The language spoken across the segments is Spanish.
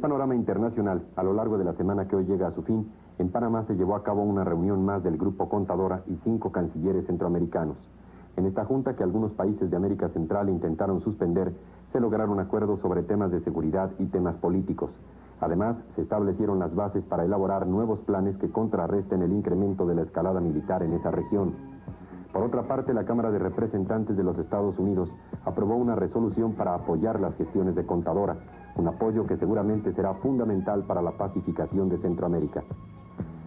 panorama internacional, a lo largo de la semana que hoy llega a su fin, en Panamá se llevó a cabo una reunión más del Grupo Contadora y 5 cancilleres centroamericanos. En esta junta, que algunos países de América Central intentaron suspender, se lograron acuerdos sobre temas de seguridad y temas políticos. Además, se establecieron las bases para elaborar nuevos planes que contrarresten el incremento de la escalada militar en esa región. Por otra parte, la Cámara de Representantes de los Estados Unidos aprobó una resolución para apoyar las gestiones de Contadora, un apoyo que seguramente será fundamental para la pacificación de Centroamérica.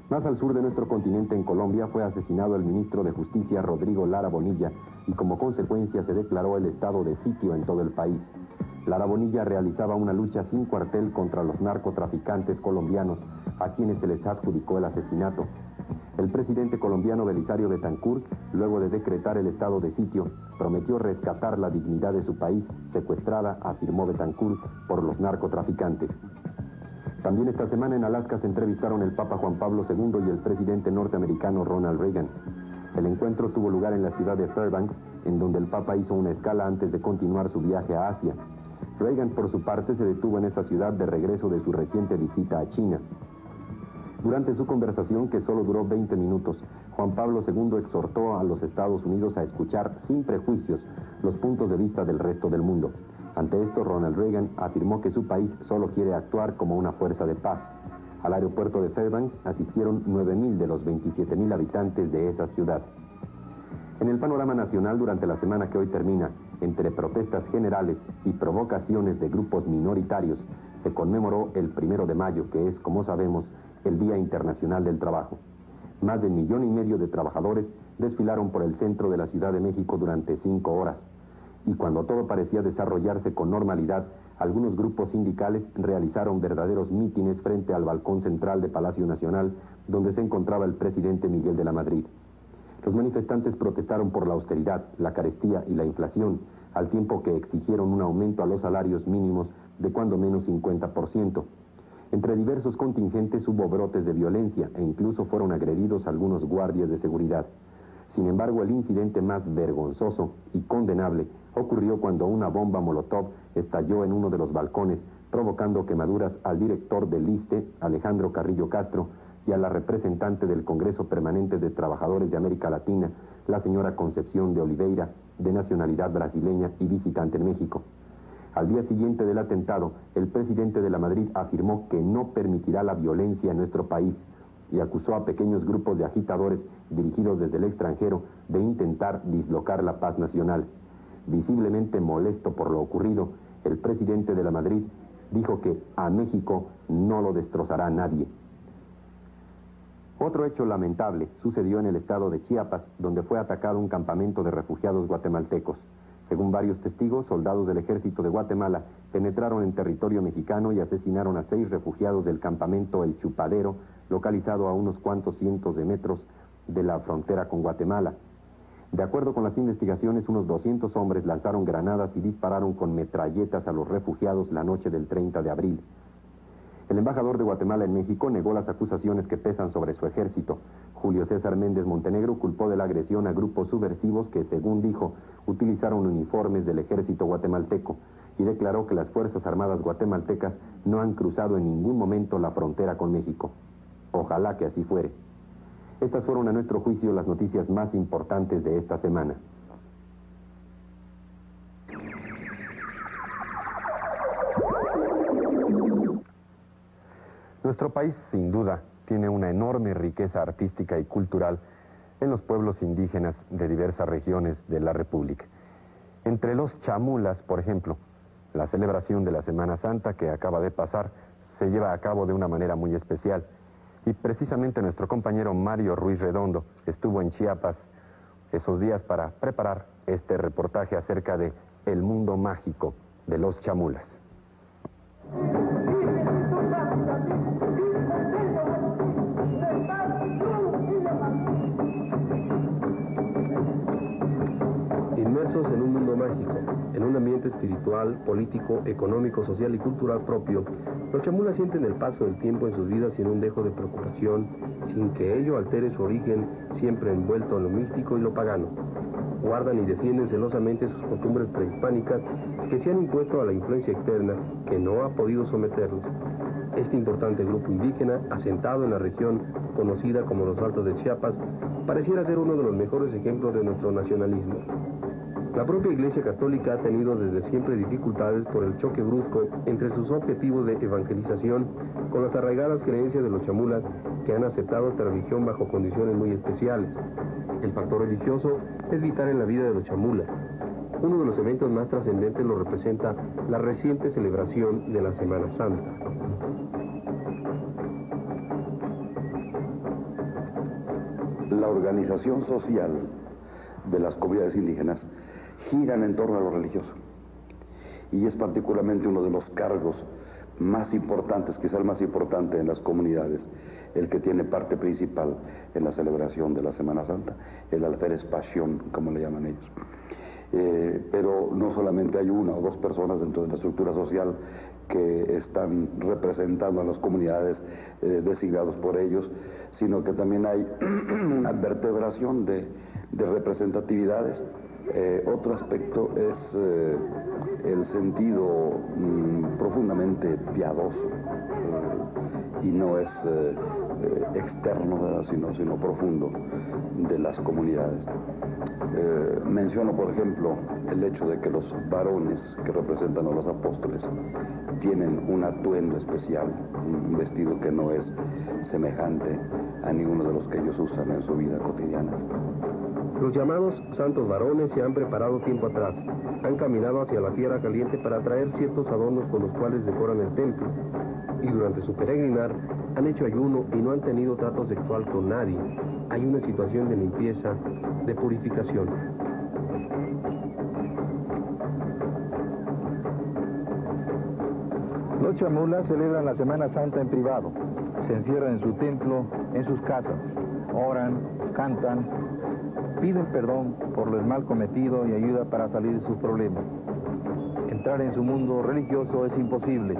Más al sur de nuestro continente, en Colombia, fue asesinado el ministro de Justicia Rodrigo Lara Bonilla y como consecuencia se declaró el estado de sitio en todo el país. Lara Bonilla realizaba una lucha sin cuartel contra los narcotraficantes colombianos, a quienes se les adjudicó el asesinato. El presidente colombiano Belisario Betancur, luego de decretar el estado de sitio, prometió rescatar la dignidad de su país, secuestrada, afirmó Betancur, por los narcotraficantes. También esta semana en Alaska se entrevistaron el Papa Juan Pablo II y el presidente norteamericano Ronald Reagan. El encuentro tuvo lugar en la ciudad de Fairbanks, en donde el Papa hizo una escala antes de continuar su viaje a Asia. Reagan, por su parte, se detuvo en esa ciudad de regreso de su reciente visita a China. Durante su conversación, que solo duró 20 minutos, Juan Pablo II exhortó a los Estados Unidos a escuchar sin prejuicios los puntos de vista del resto del mundo. Ante esto, Ronald Reagan afirmó que su país solo quiere actuar como una fuerza de paz. Al aeropuerto de Fairbanks asistieron 9.000 de los 27.000 habitantes de esa ciudad. En el panorama nacional, durante la semana que hoy termina, entre protestas generales y provocaciones de grupos minoritarios, se conmemoró el 1 de mayo, que es, como sabemos, el Día Internacional del Trabajo. Más de 1,5 millones de trabajadores desfilaron por el centro de la Ciudad de México durante 5 horas. Y cuando todo parecía desarrollarse con normalidad, algunos grupos sindicales realizaron verdaderos mítines frente al balcón central de Palacio Nacional, donde se encontraba el presidente Miguel de la Madrid. Los manifestantes protestaron por la austeridad, la carestía y la inflación, al tiempo que exigieron un aumento a los salarios mínimos de cuando menos 50%. Entre diversos contingentes hubo brotes de violencia e incluso fueron agredidos algunos guardias de seguridad. Sin embargo, el incidente más vergonzoso y condenable ocurrió cuando una bomba molotov estalló en uno de los balcones, provocando quemaduras al director del ISSSTE, Alejandro Carrillo Castro, y a la representante del Congreso Permanente de Trabajadores de América Latina, la señora Concepción de Oliveira, de nacionalidad brasileña y visitante en México. Al día siguiente del atentado, el presidente de la Madrid afirmó que no permitirá la violencia en nuestro país y acusó a pequeños grupos de agitadores dirigidos desde el extranjero de intentar dislocar la paz nacional. Visiblemente molesto por lo ocurrido, el presidente de la Madrid dijo que a México no lo destrozará nadie. Otro hecho lamentable sucedió en el estado de Chiapas, donde fue atacado un campamento de refugiados guatemaltecos. Según varios testigos, soldados del ejército de Guatemala penetraron en territorio mexicano y asesinaron a 6 refugiados del campamento El Chupadero, localizado a unos cuantos cientos de metros de la frontera con Guatemala. De acuerdo con las investigaciones, unos 200 hombres lanzaron granadas y dispararon con metralletas a los refugiados la noche del 30 de abril. El embajador de Guatemala en México negó las acusaciones que pesan sobre su ejército. Julio César Méndez Montenegro culpó de la agresión a grupos subversivos que, según dijo, utilizaron uniformes del ejército guatemalteco y declaró que las Fuerzas Armadas guatemaltecas no han cruzado en ningún momento la frontera con México. Ojalá que así fuere. Estas fueron, a nuestro juicio, las noticias más importantes de esta semana. Nuestro país, sin duda, tiene una enorme riqueza artística y cultural en los pueblos indígenas de diversas regiones de la República. Entre los chamulas, por ejemplo, la celebración de la Semana Santa que acaba de pasar se lleva a cabo de una manera muy especial. Y precisamente nuestro compañero Mario Ruiz Redondo estuvo en Chiapas esos días para preparar este reportaje acerca de el mundo mágico de los chamulas. Inmersos en un mundo mágico, en un ambiente espiritual, político, económico, social y cultural propio, los chamulas sienten el paso del tiempo en sus vidas sin un dejo de preocupación, sin que ello altere su origen, siempre envuelto en lo místico y lo pagano. Guardan y defienden celosamente sus costumbres prehispánicas que se han impuesto a la influencia externa que no ha podido someterlos. Este importante grupo indígena, asentado en la región conocida como los Altos de Chiapas, pareciera ser uno de los mejores ejemplos de nuestro nacionalismo. La propia Iglesia Católica ha tenido desde siempre dificultades por el choque brusco entre sus objetivos de evangelización con las arraigadas creencias de los chamulas que han aceptado esta religión bajo condiciones muy especiales. El factor religioso es vital en la vida de los chamulas. Uno de los eventos más trascendentes lo representa la reciente celebración de la Semana Santa. La organización social de las comunidades indígenas giran en torno a lo religioso y es particularmente uno de los cargos más importantes, quizá el más importante en las comunidades, el que tiene parte principal en la celebración de la Semana Santa, el alférez pasión, como le llaman ellos. Pero no solamente hay una o dos personas dentro de la estructura social que están representando a las comunidades designados por ellos, sino que también hay una vertebración de representatividades. Otro aspecto es el sentido profundamente piadoso y no es externo, ¿verdad? sino profundo de las comunidades. Menciono, por ejemplo, el hecho de que los varones que representan a los apóstoles tienen un atuendo especial, un vestido que no es semejante a ninguno de los que ellos usan en su vida cotidiana. Los llamados santos varones se han preparado tiempo atrás, han caminado hacia la tierra caliente para traer ciertos adornos con los cuales decoran el templo, y durante su peregrinar han hecho ayuno y no han tenido trato sexual con nadie. Hay una situación de limpieza, de purificación. Los chamulas celebran la Semana Santa en privado, se encierran en su templo, en sus casas, oran, cantan, piden perdón por el mal cometido y ayuda para salir de sus problemas. Entrar en su mundo religioso es imposible.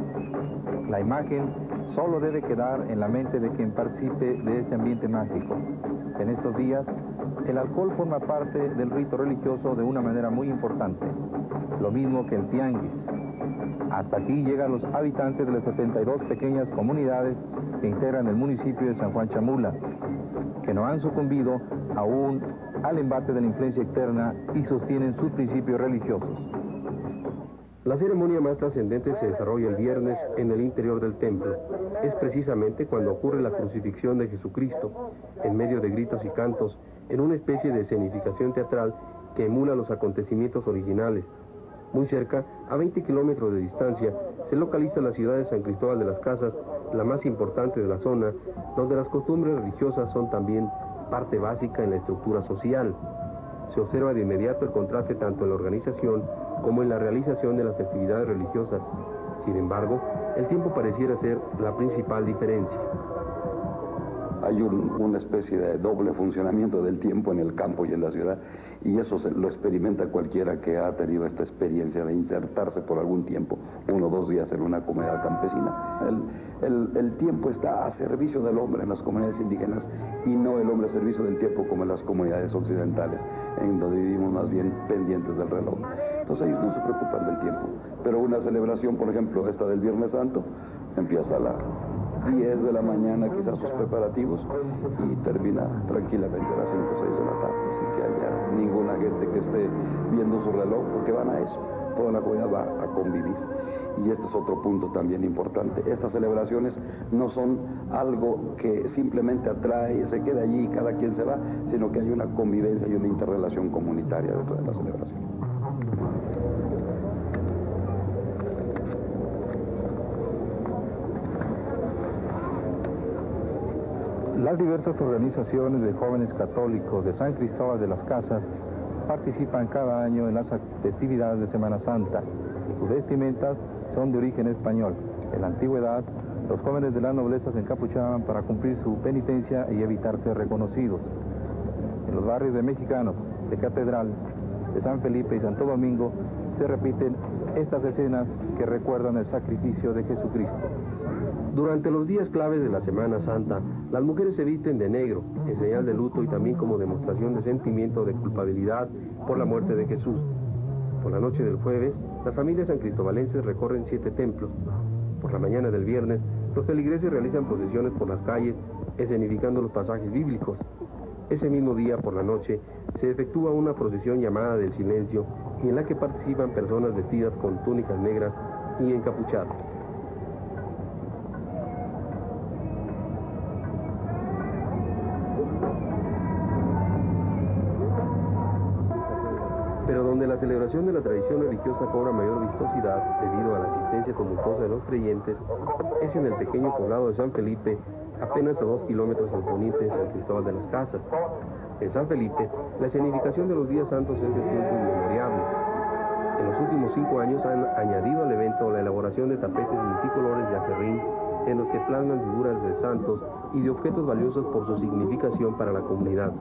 La imagen solo debe quedar en la mente de quien participe de este ambiente mágico. En estos días, el alcohol forma parte del rito religioso de una manera muy importante, lo mismo que el tianguis. Hasta aquí llegan los habitantes de las 72 pequeñas comunidades que integran el municipio de San Juan Chamula, que no han sucumbido aún al embate de la influencia externa y sostienen sus principios religiosos. La ceremonia más trascendente se desarrolla el viernes en el interior del templo. Es precisamente cuando ocurre la crucifixión de Jesucristo, en medio de gritos y cantos, en una especie de escenificación teatral que emula los acontecimientos originales. Muy cerca, a 20 kilómetros de distancia, se localiza la ciudad de San Cristóbal de las Casas, la más importante de la zona, donde las costumbres religiosas son también parte básica en la estructura social. Se observa de inmediato el contraste tanto en la organización como en la realización de las festividades religiosas. Sin embargo, el tiempo pareciera ser la principal diferencia. Hay una especie de doble funcionamiento del tiempo en el campo y en la ciudad, y eso lo experimenta cualquiera que ha tenido esta experiencia de insertarse por algún tiempo, 1 o 2 días en una comunidad campesina. El tiempo está a servicio del hombre en las comunidades indígenas y no el hombre a servicio del tiempo como en las comunidades occidentales, en donde vivimos más bien pendientes del reloj. Entonces ellos no se preocupan del tiempo, pero una celebración, por ejemplo, esta del Viernes Santo, empieza a las 10 de la mañana quizás sus preparativos y termina tranquilamente a las 5 o 6 de la tarde, sin que haya ninguna gente que esté viendo su reloj, porque van a eso, toda la comunidad va a convivir. Y este es otro punto también importante, estas celebraciones no son algo que simplemente atrae, se queda allí y cada quien se va, sino que hay una convivencia y una interrelación comunitaria dentro de la celebración. Las diversas organizaciones de jóvenes católicos de San Cristóbal de las Casas participan cada año en las festividades de Semana Santa y sus vestimentas son de origen español. En la antigüedad, los jóvenes de la nobleza se encapuchaban para cumplir su penitencia y evitar ser reconocidos. En los barrios de mexicanos, de Catedral, de San Felipe y Santo Domingo se repiten estas escenas que recuerdan el sacrificio de Jesucristo. Durante los días claves de la Semana Santa, las mujeres se visten de negro, en señal de luto y también como demostración de sentimiento de culpabilidad por la muerte de Jesús. Por la noche del jueves, las familias sancristobalenses recorren 7 templos. Por la mañana del viernes, los feligreses realizan procesiones por las calles, escenificando los pasajes bíblicos. Ese mismo día, por la noche, se efectúa una procesión llamada del silencio, y en la que participan personas vestidas con túnicas negras y encapuchadas. Pero donde la celebración de la tradición religiosa cobra mayor vistosidad debido a la asistencia tumultuosa de los creyentes, es en el pequeño poblado de San Felipe, apenas a 2 kilómetros al poniente de San Cristóbal de las Casas. En San Felipe, la escenificación de los días santos es de tiempo inmemorial. En los últimos 5 años han añadido al evento la elaboración de tapetes multicolores de acerrín, en los que plasman figuras de santos y de objetos valiosos por su significación para la comunidad.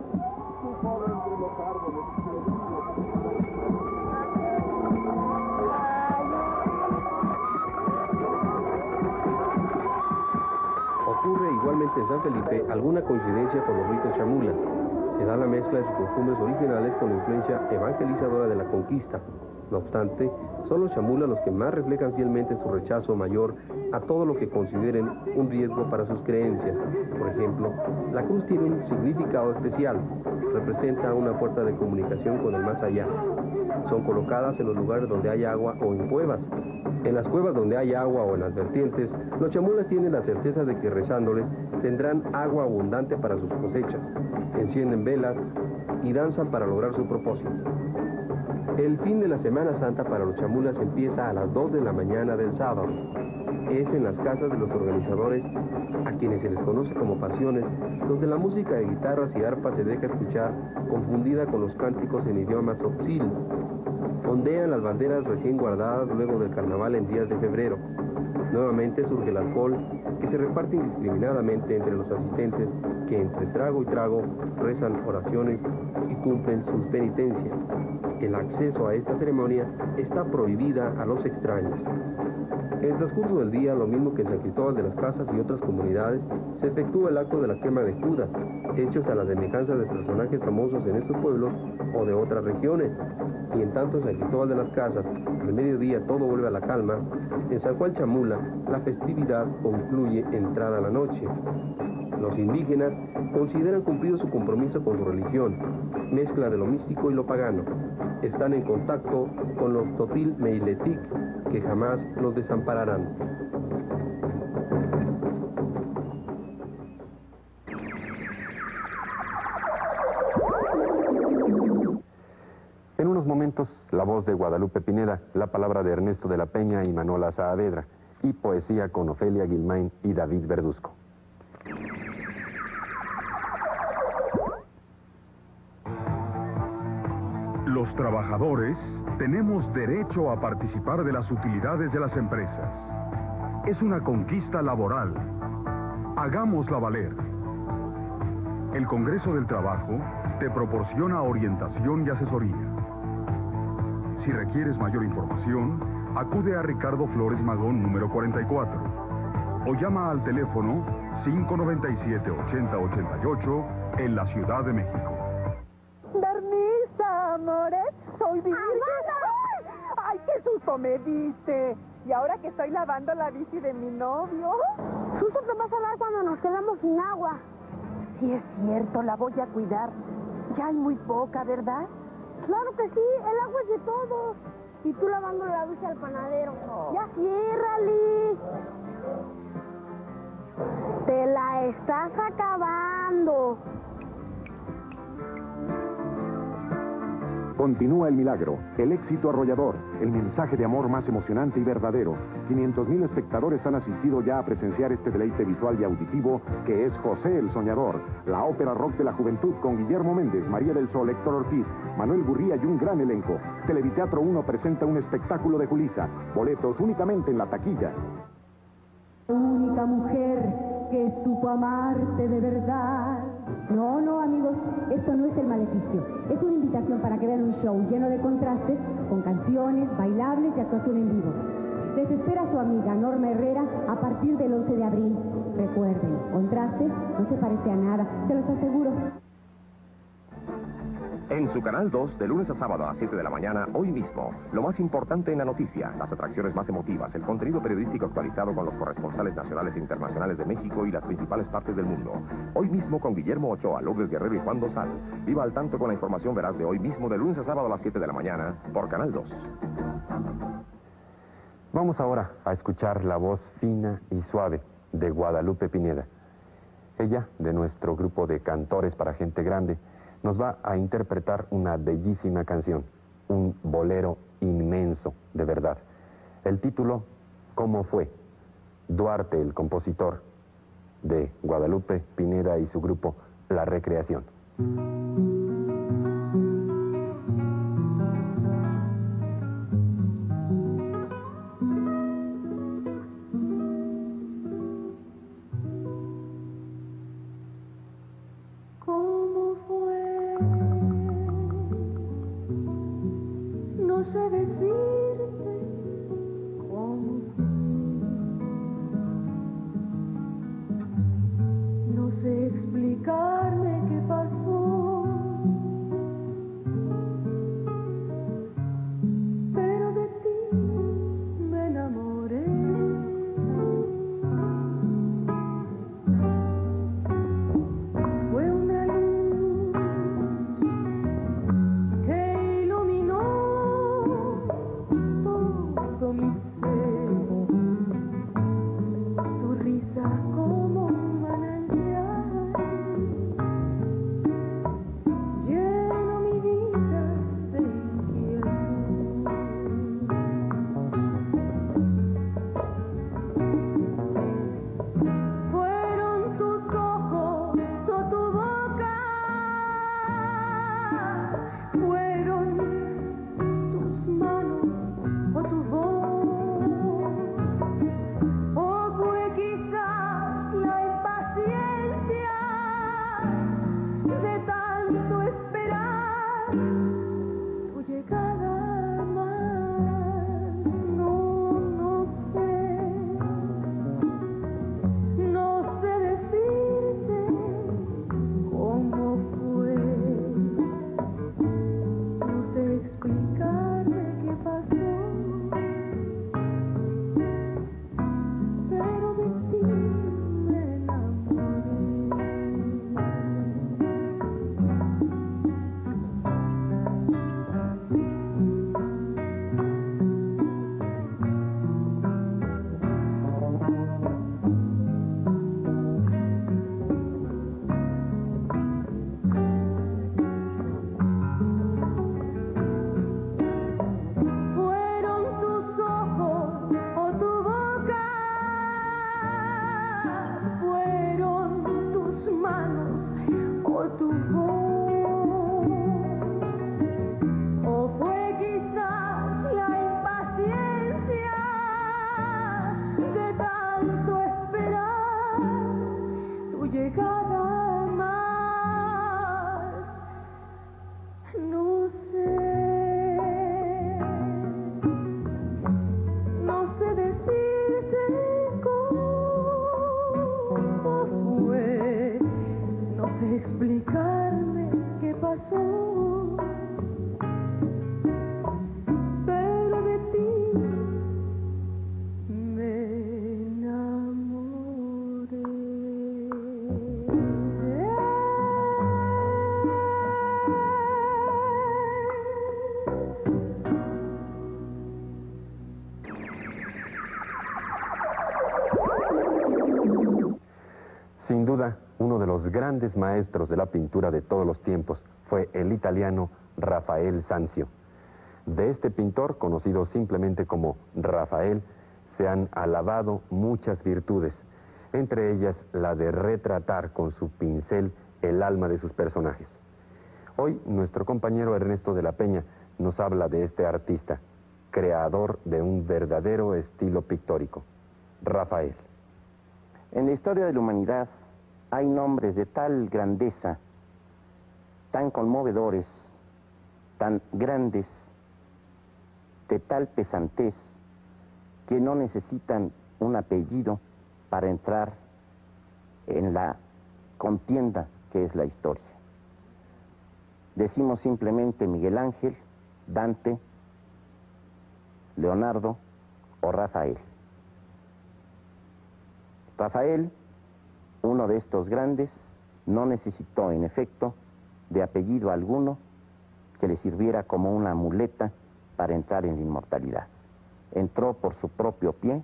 Ocurre igualmente en San Felipe alguna coincidencia con los ritos chamulas. Se da la mezcla de sus costumbres originales con la influencia evangelizadora de la conquista. No obstante, son los chamulas los que más reflejan fielmente su rechazo mayor a todo lo que consideren un riesgo para sus creencias. Por ejemplo, la cruz tiene un significado especial. Representa una puerta de comunicación con el más allá. Son colocadas en los lugares donde hay agua o en cuevas. En las cuevas donde hay agua o en las vertientes, los chamulas tienen la certeza de que rezándoles tendrán agua abundante para sus cosechas. Encienden velas y danzan para lograr su propósito. El fin de la Semana Santa para los chamulas empieza a las 2 de la mañana del sábado. Es en las casas de los organizadores, a quienes se les conoce como pasiones, donde la música de guitarras y arpas se deja escuchar, confundida con los cánticos en idioma tzotzil. Ondean las banderas recién guardadas luego del carnaval en días de febrero. Nuevamente surge el alcohol, que se reparte indiscriminadamente entre los asistentes, que entre trago y trago rezan oraciones y cumplen sus penitencias. El acceso a esta ceremonia está prohibida a los extraños. En el transcurso del día, lo mismo que en San Cristóbal de las Casas y otras comunidades, se efectúa el acto de la quema de Judas, hechos a la semejanza de personajes famosos en estos pueblos o de otras regiones. Y en tanto en San Cristóbal de las Casas, al mediodía todo vuelve a la calma, en San Juan Chamula la festividad concluye entrada la noche. Los indígenas consideran cumplido su compromiso con su religión, mezcla de lo místico y lo pagano. Están en contacto con los Totil Meiletic, que jamás los desampararán. En unos momentos, la voz de Guadalupe Pineda, la palabra de Ernesto de la Peña y Manola Saavedra, y poesía con Ofelia Guilmain y David Verduzco. Los trabajadores tenemos derecho a participar de las utilidades de las empresas. Es una conquista laboral. Hagámosla valer. El Congreso del Trabajo te proporciona orientación y asesoría. Si requieres mayor información, acude a Ricardo Flores Magón número 44 o llama al teléfono 597-8088 en la Ciudad de México. Bernice, amores, soy virgen. ¡Ay, qué susto me diste! Y ahora que estoy lavando la bici de mi novio. Susto te vas a dar cuando nos quedamos sin agua. Sí es cierto, la voy a cuidar. Ya hay muy poca, ¿verdad? Claro que sí, el agua es de todos. Y tú lavando la bici al panadero. Oh. ¡Ya ciérrale! Te la estás acabando. Continúa el milagro, el éxito arrollador, el mensaje de amor más emocionante y verdadero. 500,000 espectadores han asistido ya a presenciar este deleite visual y auditivo que es José el Soñador, la ópera rock de la juventud con Guillermo Méndez, María del Sol, Héctor Ortiz, Manuel Gurría y un gran elenco. Televiteatro 1 presenta un espectáculo de Julissa. Boletos únicamente en la taquilla. La única mujer que supo amarte de verdad. No, no, amigos, esto no es el maleficio. Es una invitación para que vean un show lleno de contrastes, con canciones, bailables y actuación en vivo. Les espera su amiga Norma Herrera a partir del 11 de abril. Recuerden, contrastes no se parece a nada, se los aseguro. En su Canal 2, de lunes a sábado a las 7 de la mañana, hoy mismo, lo más importante en la noticia, las atracciones más emotivas, el contenido periodístico actualizado con los corresponsales nacionales e internacionales de México y las principales partes del mundo. Hoy mismo con Guillermo Ochoa, Lourdes Guerrero y Juan Dosal. Viva al tanto con la información veraz de hoy mismo, de lunes a sábado a las 7 de la mañana, por Canal 2. Vamos ahora a escuchar la voz fina y suave de Guadalupe Pineda. Ella, de nuestro grupo de cantores para gente grande, nos va a interpretar una bellísima canción, un bolero inmenso, de verdad. El título, ¿Cómo fue? Duarte, el compositor, de Guadalupe Pineda y su grupo La Recreación. Sin duda, uno de los grandes maestros de la pintura de todos los tiempos fue el italiano Rafael Sanzio. De este pintor, conocido simplemente como Rafael, se han alabado muchas virtudes, entre ellas la de retratar con su pincel el alma de sus personajes. Hoy, nuestro compañero Ernesto de la Peña nos habla de este artista, creador de un verdadero estilo pictórico, Rafael. En la historia de la humanidad hay nombres de tal grandeza, tan conmovedores, tan grandes, de tal pesantez, que no necesitan un apellido para entrar en la contienda que es la historia. Decimos simplemente Miguel Ángel, Dante, Leonardo o Rafael. Rafael, uno de estos grandes, no necesitó en efecto de apellido alguno que le sirviera como una muleta para entrar en la inmortalidad. Entró por su propio pie,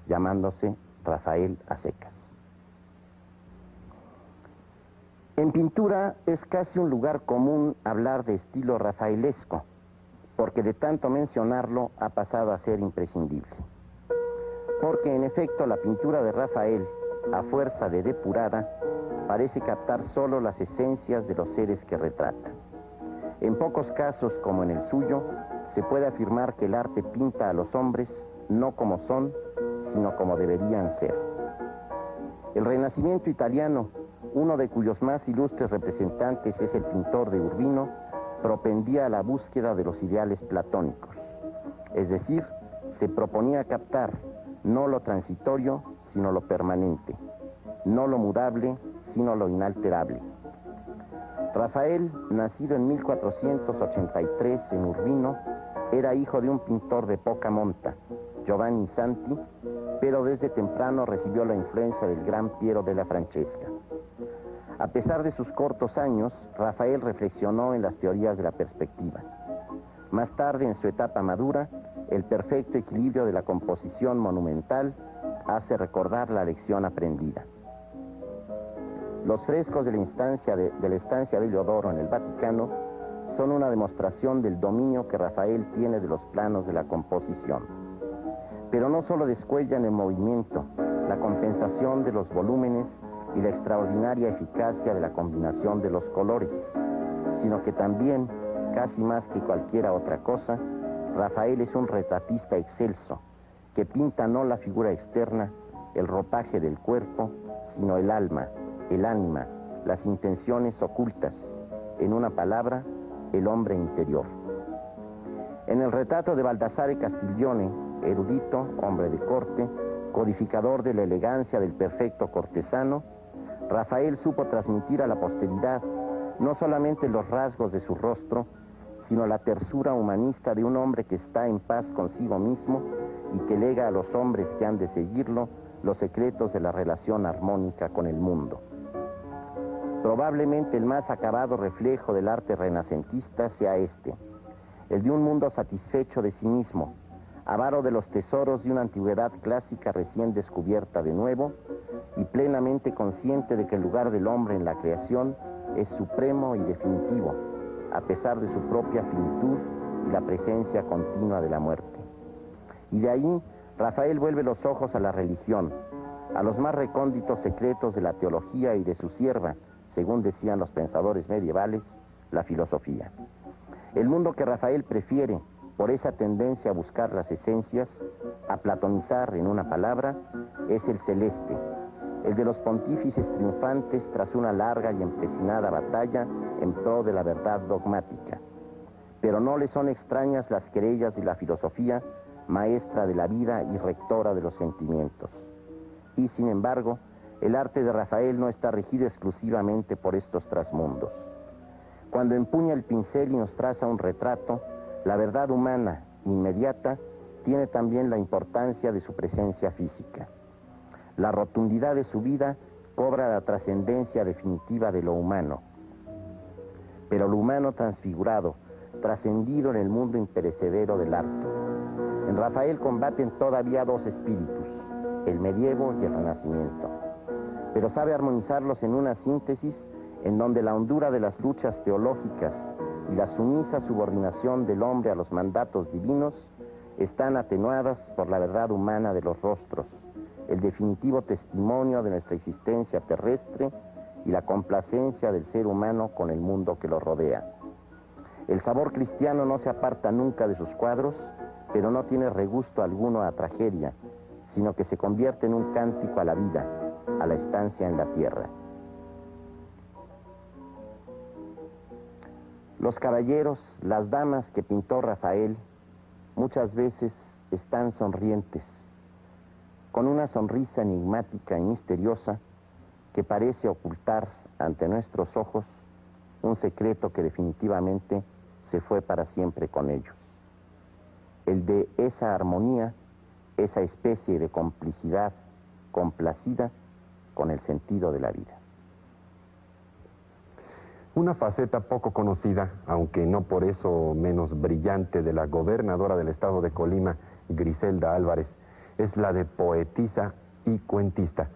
llamándose Rafael a secas. En pintura es casi un lugar común hablar de estilo rafaelesco, porque de tanto mencionarlo ha pasado a ser imprescindible. Porque en efecto la pintura de Rafael, a fuerza de depurada, parece captar solo las esencias de los seres que retrata. En pocos casos, como en el suyo, se puede afirmar que el arte pinta a los hombres no como son, sino como deberían ser. El Renacimiento italiano, uno de cuyos más ilustres representantes es el pintor de Urbino, propendía a la búsqueda de los ideales platónicos. Es decir, se proponía captar no lo transitorio, sino lo permanente, no lo mudable, sino lo inalterable. Rafael, nacido en 1483 en Urbino, era hijo de un pintor de poca monta, Giovanni Santi, pero desde temprano recibió la influencia del gran Piero della Francesca. A pesar de sus cortos años, Rafael reflexionó en las teorías de la perspectiva. Más tarde, en su etapa madura, el perfecto equilibrio de la composición monumental hace recordar la lección aprendida. Los frescos de la estancia de Heliodoro en el Vaticano son una demostración del dominio que Rafael tiene de los planos de la composición. Pero no solo descuellan el movimiento, la compensación de los volúmenes y la extraordinaria eficacia de la combinación de los colores, sino que también, casi más que cualquiera otra cosa, Rafael es un retratista excelso, que pinta no la figura externa, el ropaje del cuerpo, sino el alma, el ánima, las intenciones ocultas, en una palabra, el hombre interior. En el retrato de Baldassare Castiglione, erudito, hombre de corte, codificador de la elegancia del perfecto cortesano, Rafael supo transmitir a la posteridad no solamente los rasgos de su rostro, sino la tersura humanista de un hombre que está en paz consigo mismo y que lega a los hombres que han de seguirlo los secretos de la relación armónica con el mundo. Probablemente el más acabado reflejo del arte renacentista sea este, el de un mundo satisfecho de sí mismo, avaro de los tesoros de una antigüedad clásica recién descubierta de nuevo y plenamente consciente de que el lugar del hombre en la creación es supremo y definitivo, a pesar de su propia finitud y la presencia continua de la muerte. Y de ahí, Rafael vuelve los ojos a la religión, a los más recónditos secretos de la teología y de su sierva, según decían los pensadores medievales, la filosofía. El mundo que Rafael prefiere, por esa tendencia a buscar las esencias, a platonizar en una palabra, es el celeste, el de los pontífices triunfantes tras una larga y empecinada batalla en pro de la verdad dogmática. Pero no le son extrañas las querellas de la filosofía, maestra de la vida y rectora de los sentimientos. Y sin embargo, el arte de Rafael no está regido exclusivamente por estos trasmundos. Cuando empuña el pincel y nos traza un retrato, la verdad humana, inmediata, tiene también la importancia de su presencia física. La rotundidad de su vida cobra la trascendencia definitiva de lo humano. Pero lo humano transfigurado, trascendido en el mundo imperecedero del arte. En Rafael combaten todavía dos espíritus, el medievo y el renacimiento. Pero sabe armonizarlos en una síntesis en donde la hondura de las luchas teológicas y la sumisa subordinación del hombre a los mandatos divinos están atenuadas por la verdad humana de los rostros, el definitivo testimonio de nuestra existencia terrestre y la complacencia del ser humano con el mundo que lo rodea. El sabor cristiano no se aparta nunca de sus cuadros, pero no tiene regusto alguno a tragedia, sino que se convierte en un cántico a la vida, a la estancia en la tierra. Los caballeros, las damas que pintó Rafael, muchas veces están sonrientes, con una sonrisa enigmática y misteriosa que parece ocultar ante nuestros ojos un secreto que definitivamente se fue para siempre con ellos. El de esa armonía, esa especie de complicidad complacida con el sentido de la vida. Una faceta poco conocida, aunque no por eso menos brillante, de la gobernadora del estado de Colima, Griselda Álvarez, es la de poetisa y cuentista.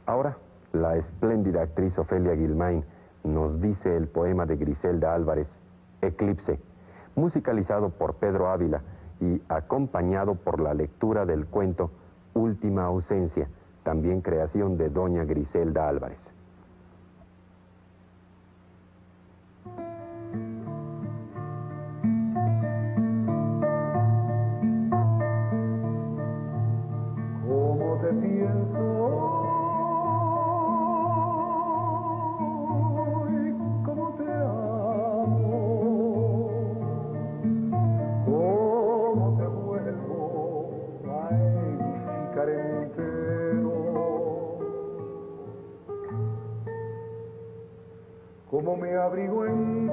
Ahora, la espléndida actriz Ofelia Guilmain nos dice el poema de Griselda Álvarez, Eclipse, musicalizado por Pedro Ávila y acompañado por la lectura del cuento Última Ausencia, también creación de doña Griselda Álvarez. ¿Cómo te pienso hoy? ¿Cómo te amo? ¿Cómo te vuelvo a edificar entero? ¿Cómo me abrigo en